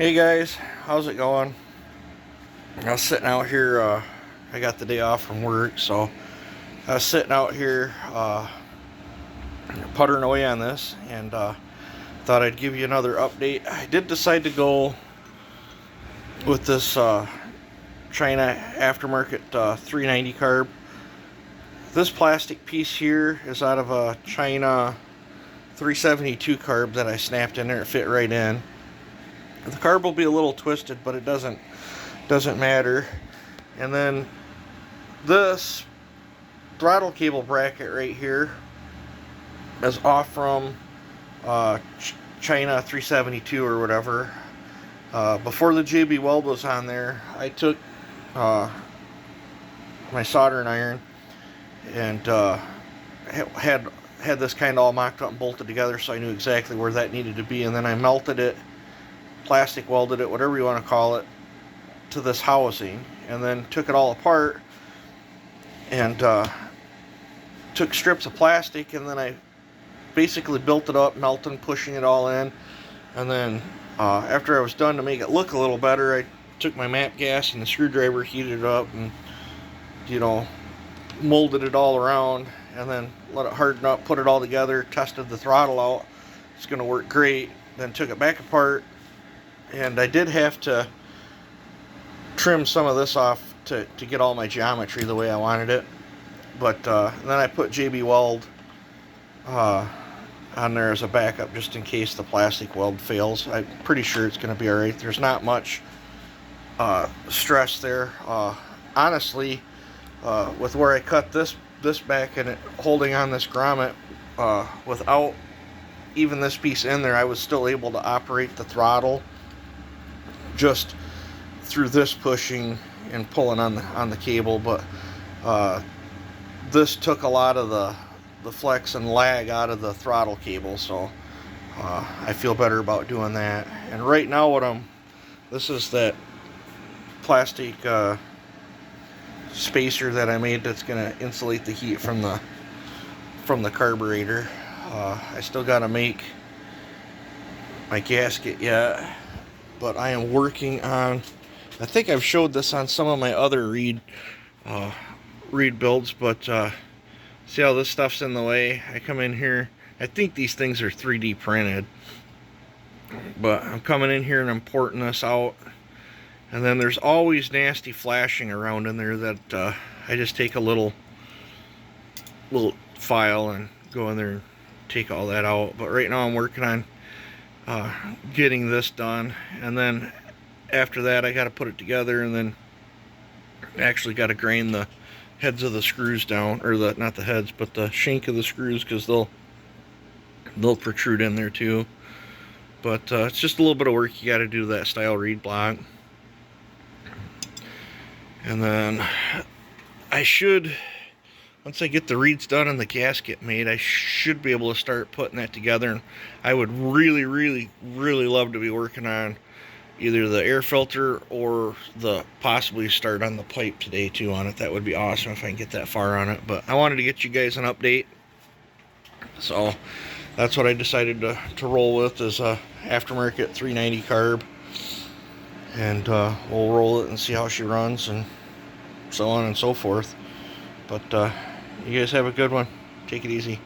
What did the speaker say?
Hey guys, how's it going? I was sitting out here, I got the day off from work, so I was sitting out here puttering away on this, and thought I'd give you another update. I did decide to go with this China aftermarket 390 carb. This plastic piece here is out of a China 372 carb that I snapped in there. It fit right in. The carb will be a little twisted, but it doesn't matter. And then this throttle cable bracket right here is off from China 372 or whatever. Before the JB weld was on there, I took my soldering iron and had this kind of all mocked up and bolted together, so I knew exactly where that needed to be. And then I melted it, plastic welded it, whatever you want to call it, to this housing, and then took it all apart and took strips of plastic, and then I basically built it up, melting, pushing it all in. And then after I was done, to make it look a little better, I took my MAP gas and the screwdriver, heated it up, and molded it all around, and then let it harden up, put it all together, tested the throttle out. It's going to work great. Then took it back apart, and I did have to trim some of this off to get all my geometry the way I wanted it. But then I put JB weld on there as a backup, just in case the plastic weld fails. I'm pretty sure it's going to be alright. There's not much stress there. Honestly, with where I cut this back and it holding on this grommet, without even this piece in there, I was still able to operate the throttle just through this pushing and pulling on the cable. But this took a lot of the flex and lag out of the throttle cable, so I feel better about doing that. And right now this is that plastic spacer that I made that's going to insulate the heat from the carburetor. I still got to make my gasket yet, but I am working on, I think I've showed this on some of my other Reed builds, but see how this stuff's in the way? I come in here, I think these things are 3D printed, but I'm coming in here and I'm porting this out. And then there's always nasty flashing around in there that I just take a little file and go in there and take all that out. But right now I'm working on getting this done, and then after that I got to put it together, and then actually got to grind the heads of the screws down, or not the heads, but the shank of the screws, because they'll protrude in there too. But it's just a little bit of work you got to do that style Reed block. And then I should, once I get the reeds done and the gasket made, I should be able to start putting that together. And I would really, really, really love to be working on either the air filter or possibly start on the pipe today too on it. That would be awesome if I can get that far on it. But I wanted to get you guys an update, so that's what I decided to roll with, is a aftermarket 390 carb. And we'll roll it and see how she runs, and so on and so forth. But you guys have a good one. Take it easy.